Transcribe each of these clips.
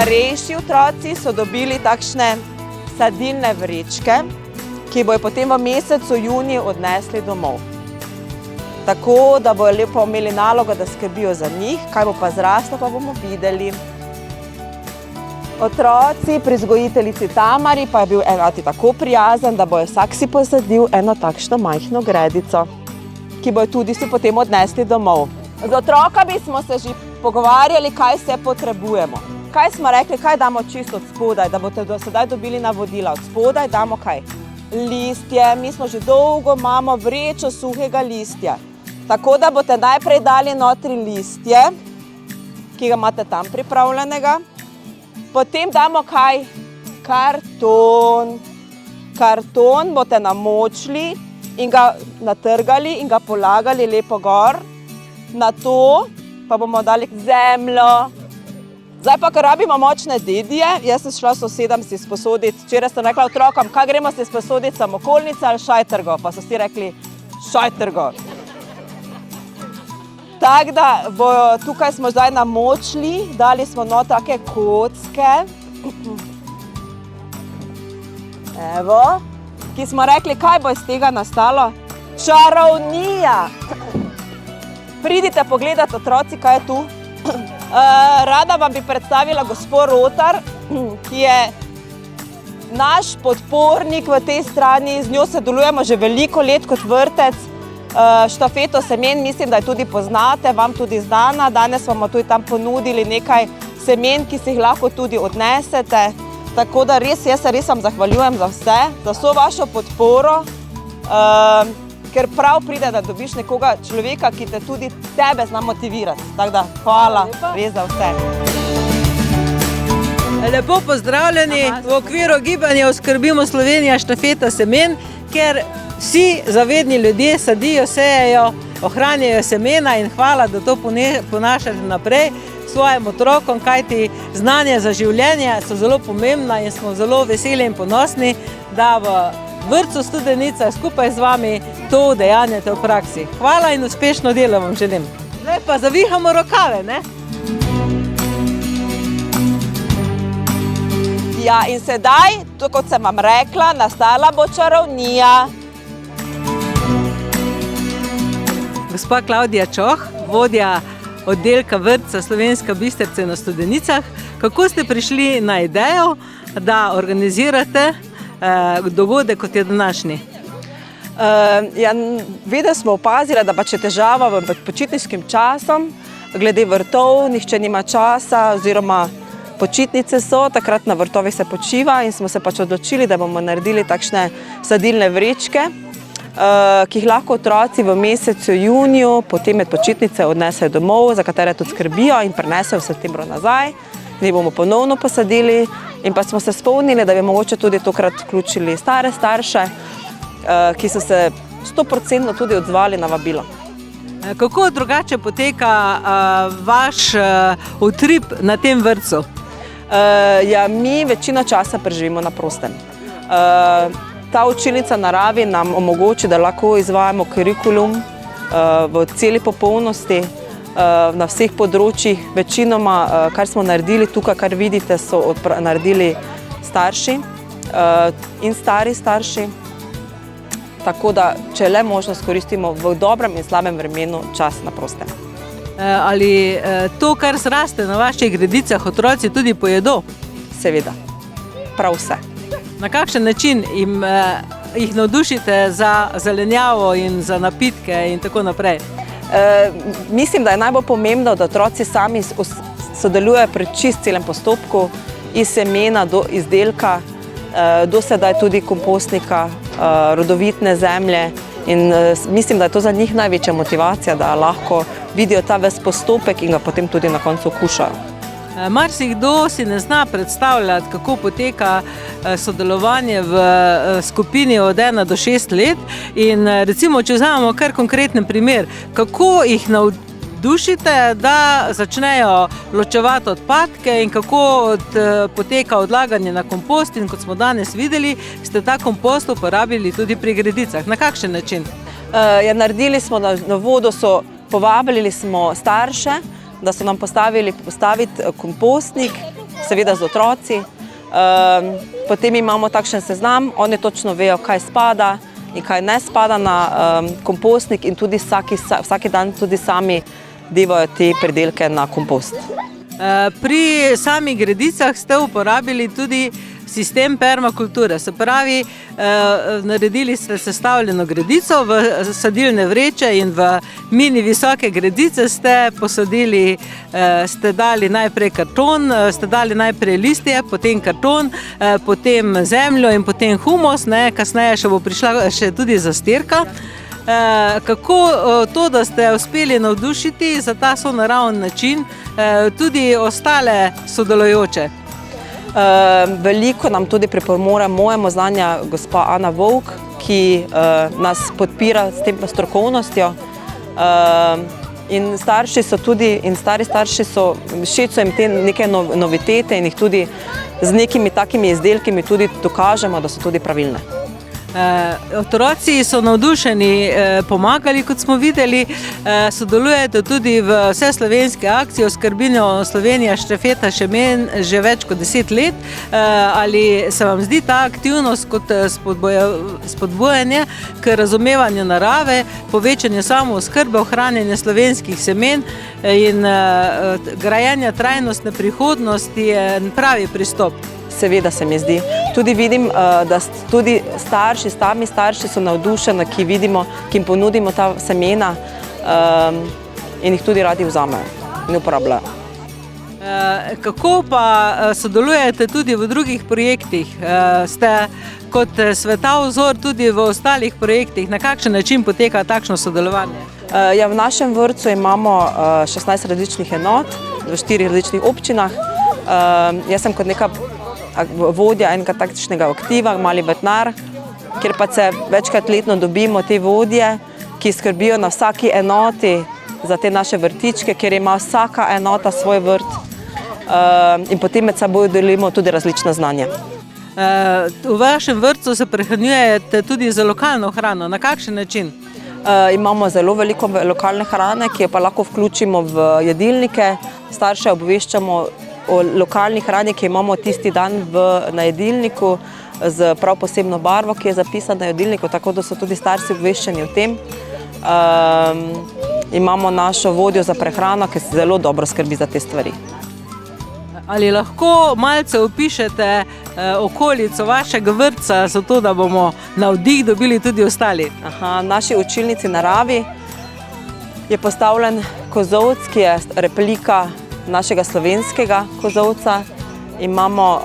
starejši otroci so dobili takšne sadilne vrečke, ki bojo potem v mesecu juniju odnesli domov. Tako, da bojo lepo imeli nalogo, da skrbijo za njih, kaj bo pa zraslo, pa bomo videli. Otroci pri vzgojiteljici Tamari pa je bil ati tako prijazen, da bojo vsak si posadil eno takšno majhno gredico, ki bojo tudi si potem odnesli domov. Z otrokami smo se že pogovarjali, kaj vse potrebujemo. Kaj smo rekli, kaj damo čisto od spodaj, da boste do sedaj dobili navodila. Od spodaj damo kaj? Listje, mi smo že dolgo imamo vrečo suhega listja. Tako da boste najprej dali notri listje, ki ga imate tam pripravljenega. Potem damo kaj? Karton. Karton boste namočili in ga natrgali in ga polagali lepo gor. Na to pa bomo dali zemljo. Zdaj pa, ker rabimo močne dedije, jaz sem šla sosedam si sposoditi. Včeraj sem rekla otrokom, kaj gremo si sposoditi, samokolnice ali šajtrgo? Pa so si rekli, šajtrgo. Tako da tukaj smo zdaj namočili, dali smo not take kocke. Evo, ki smo rekli, kaj bo iz tega nastalo? Čarovnija! Pridite pogledati, otroci, kaj je tu. Rada vam bi predstavila gospod Rotar, ki je naš podpornik v tej strani. Z njo sodelujemo že veliko let kot vrtec. Štafeto semen, mislim, da jo tudi poznate, vam tudi znana. Danes bomo tudi tam ponudili nekaj semen, ki si jih lahko tudi odnesete. Tako da res, jaz se res vam zahvaljujem za vse, za vso vašo podporo. Ker prav pride, da dobiš nekoga človeka, ki te tudi tebe zna motivirati. Tako da, hvala res za vse. Lepo pozdravljeni. V okviru gibanja Oskrbimo Slovenija štafeta semen, ker vsi zavedni ljudje sadijo, sejejo, ohranjajo semena in hvala, da to ponašate naprej svojim otrokom, kajti znanje za življenje so zelo pomembna in smo zelo veseli in ponosni, da v vrtcu Studenica skupaj z vami to udejanjate v praksi. Hvala in uspešno delo vam želim. Zdaj pa zavihamo rokave, ne? Ja, in sedaj, kot sem vam rekla, nastala bo čarovnija. Gospa Klavdija Čoh, vodja oddelka vrtca Slovenska Bistrica na Studenicah, kako ste prišli na idejo, da organizirate dogodek, kot je današnji? Vedno smo opazili, da pač je težava med počitniškim časom, glede vrtov, nihče nima časa, oziroma počitnice so, takrat na vrtovih se počiva in smo se pač odločili, da bomo naredili takšne sadilne vrečke, ki jih lahko otroci v mesecu juniju, potem med počitnice odnesejo domov, za katere tudi skrbijo in prinesejo v septembru nazaj. Mi bomo ponovno posadili in pa smo se spomnili, da bi mogoče tudi tokrat vključili stare starše, ki so se 100% tudi odzvali na vabilo. Kako drugače poteka vaš utrip na tem vrtcu? Mi večino časa preživimo na prostem. Ta učilnica naravi nam omogoči, da lahko izvajamo kurikulum v celi popolnosti, na vseh področjih. Večinoma, kar smo naredili tukaj, kar vidite, so naredili starši in stari starši. Tako da, če le možnost koristimo v dobrem in slabem vremenu čas na prostem. Ali to, kar zraste na vaših gredicah, otroci tudi pojedo? Seveda, prav vse. Na kakšen način jih navdušite za zelenjavo in za napitke in tako naprej? Mislim, da je najbolj pomembno, da otroci sami sodelujejo pri čist celem postopku, iz semena do izdelka, do sedaj tudi kompostnika, rodovitne zemlje. In mislim, da je to za njih največja motivacija, da lahko vidijo ta ves postopek in ga potem tudi na koncu okušajo. Marsikdo si ne zna predstavljati, kako poteka sodelovanje v skupini od 1 do 6 let. In recimo, če vzamemo kar konkreten primer, kako jih navdušite, da začnejo ločevati odpadke in kako poteka odlaganje na kompost. In kot smo danes videli, ste ta kompost uporabili tudi pri gredicah. Na kakšen način? Naredili smo na vodo, povabili smo starše, da so nam postaviti kompostnik seveda z otroci. Potem imamo takšen seznam, oni točno vejo, kaj spada in kaj ne spada na kompostnik in tudi vsaki dan tudi sami devajo te pridelke na kompost. Pri samih gredicah ste uporabili tudi sistem permakulture, se pravi, naredili ste sestavljeno gredico v sadilne vreče in v mini visoke gredice ste posadili, ste dali najprej karton, ste dali najprej listje, potem karton, potem zemljo in potem humus, kasneje še bo prišla še tudi zastirka. Kako to, da ste uspeli navdušiti za ta sonaraven način tudi ostale sodelujoče? Veliko nam tudi pripomore mojemu znanja gospa Ana Vovk, ki nas podpira s tem strokovnostjo. In starši so tudi, in stari starši so, všeč so jim te neke novitete in jih tudi z nekimi takimi izdelki tudi dokažemo, da so tudi pravilne. Otroci so navdušeni pomagali, kot smo videli, sodelujete tudi v vseslovenski akciji Oskrbnino Slovenija štafeta semen že več kot 10 let. Ali se vam zdi ta aktivnost kot spodbujanje k razumevanju narave, povečanje samooskrbe, ohranjanje slovenskih semen in grajenja trajnostne prihodnosti je pravi pristop? Seveda se mi zdi. Tudi vidim, da tudi sami starši so navdušeni, ki jim ponudimo ta semena in jih tudi radi vzamejo in uporabljajo. Kako pa sodelujete tudi v drugih projektih? Ste kot svetovzor tudi v ostalih projektih? Na kakšen način poteka takšno sodelovanje? Ja, v našem vrtcu imamo 16 različnih enot v 4 različnih občinah. Jaz sem kot neka vodja enega taktičnega aktiva, mali vrtnar, kjer pa se večkrat letno dobimo te vodje, ki skrbijo na vsaki enoti za te naše vrtičke, kjer ima vsaka enota svoj vrt in potem med seboj delimo tudi različna znanja. V vašem vrtcu se prehranjujete tudi za lokalno hrano. Na kakšen način? Imamo zelo veliko lokalne hrane, ki jo pa lahko vključimo v jedilnike. Starše obveščamo o lokalni hrani, ki imamo tisti dan na jedilniku z prav posebno barvo, ki je zapisana na jedilniku, tako da so tudi starši obveščeni o tem. Imamo našo vodjo za prehrano, ki zelo dobro skrbi za te stvari. Ali lahko malce opišete okolico vašega vrtca, zato da bomo navdih dobili tudi ostali? V naši učilnici naravi je postavljen kozolec, ki je replika našega slovenskega kozolca. Imamo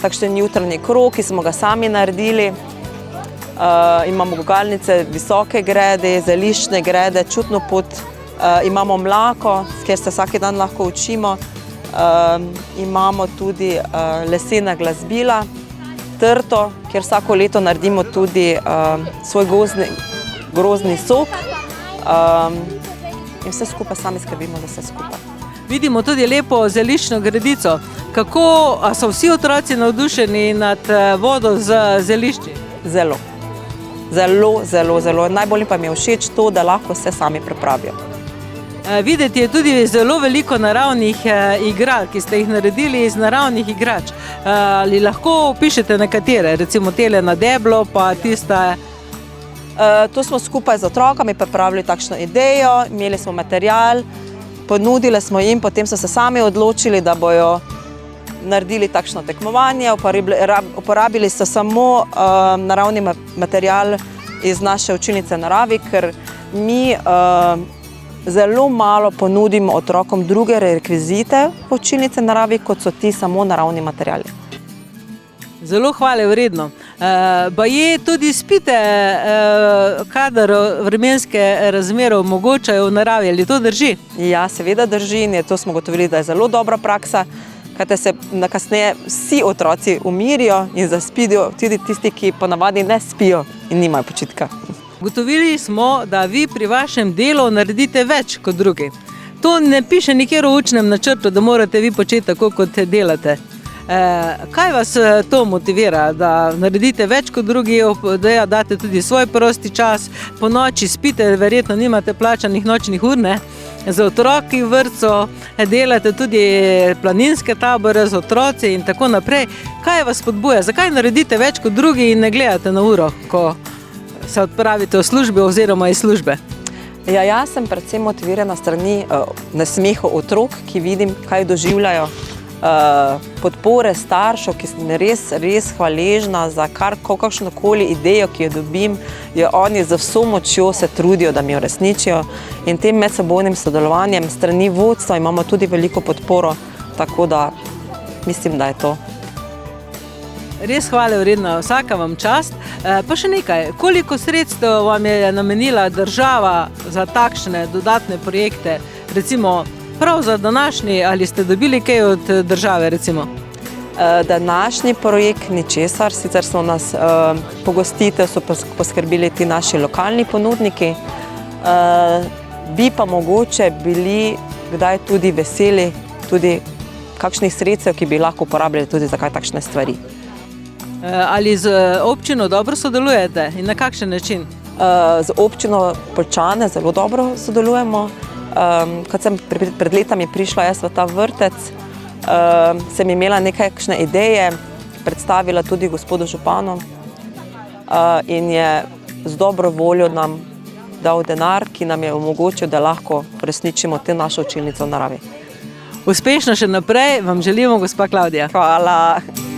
takšen jutranji krog, ki smo ga sami naredili. Imamo gugalnice, visoke grede, zeliščne grede, čutno pot. Imamo mlako, kjer se vsak dan lahko učimo. Imamo tudi lesena glasbila, trto, kjer vsako leto naredimo tudi svoj grozdni sok. In vse skupaj sami skrbimo za vse skupaj. Vidimo tudi lepo zeliščno gredico. Kako so vsi otroci navdušeni nad vodo z zelišči? Zelo. Zelo, zelo, zelo. Najbolj pa mi je všeč to, da lahko vse sami pripravijo. Videti je tudi zelo veliko naravnih igral, ki ste jih naredili iz naravnih igrač. Ali lahko opišete nekatere, recimo tele na deblo, pa tiste? To smo skupaj z otrokami pripravili takšno idejo, imeli smo material, ponudili smo jim, potem so se sami odločili, da bojo naredili takšno tekmovanje, uporabili so samo naravni material iz naše učilnice naravi, ker mi zelo malo ponudimo otrokom druge rekvizite v učilnice naravi, kot so ti samo naravni materiali. Zelo hvale vredno. Baje tudi spite, kadar vremenske razmere omogočajo v naravi, ali to drži? Ja, seveda drži in to smo gotovili, da je zelo dobra praksa, kajte se kasneje vsi otroci umirijo in zaspijo, tudi tisti, ki ponavadi ne spijo in nimajo počitka. Gotovili smo, da vi pri vašem delu naredite več kot drugi. To ne piše nikjer v učnem načrtu, da morate vi početi tako, kot delate. Kaj vas to motivira, da naredite več kot drugi, da date tudi svoj prosti čas, po noči spite, verjetno nimate plačanih nočnih ur, ne? z otroki v vrtcu, delate tudi planinske tabore z otroci in tako naprej. Kaj vas spodbuja? Zakaj naredite več kot drugi in ne gledate na uro, ko se odpravite v službi oziroma iz službe? Ja, jaz sem predvsem motivirana strani nasmehov otrok, ki vidim, kaj doživljajo, podpore staršev, ki sem res hvaležna za kakšnokoli idejo, ki jo dobim, oni z vso močjo se trudijo, da mi jo resničijo, in tem medsebojnim sodelovanjem strani vodstva imamo tudi veliko podporo, tako da mislim, da je to. Res hvale vredna, vsaka vam čast. Pa še nekaj, koliko sredstev vam je namenila država za takšne dodatne projekte, recimo prav za današnji, ali ste dobili kaj od države, recimo? Današnji projekt ničesar, sicer so nas pogostitev so poskrbeli ti naši lokalni ponudniki, bi pa mogoče bili kdaj tudi veseli tudi kakšnih sredstev, ki bi lahko uporabljali tudi za kaj takšne stvari. Ali z občino dobro sodelujete in na kakšen način? Z občino Poljčane zelo dobro sodelujemo. Kad sem pred letami prišla jaz v ta vrtec, sem imela nekakšne ideje, predstavila tudi gospodu županu in je z dobro voljo nam dal denar, ki nam je omogočil, da lahko uresničimo te našo učilnico v naravi. Uspešno še naprej vam želimo, gospa Klavdija. Hvala.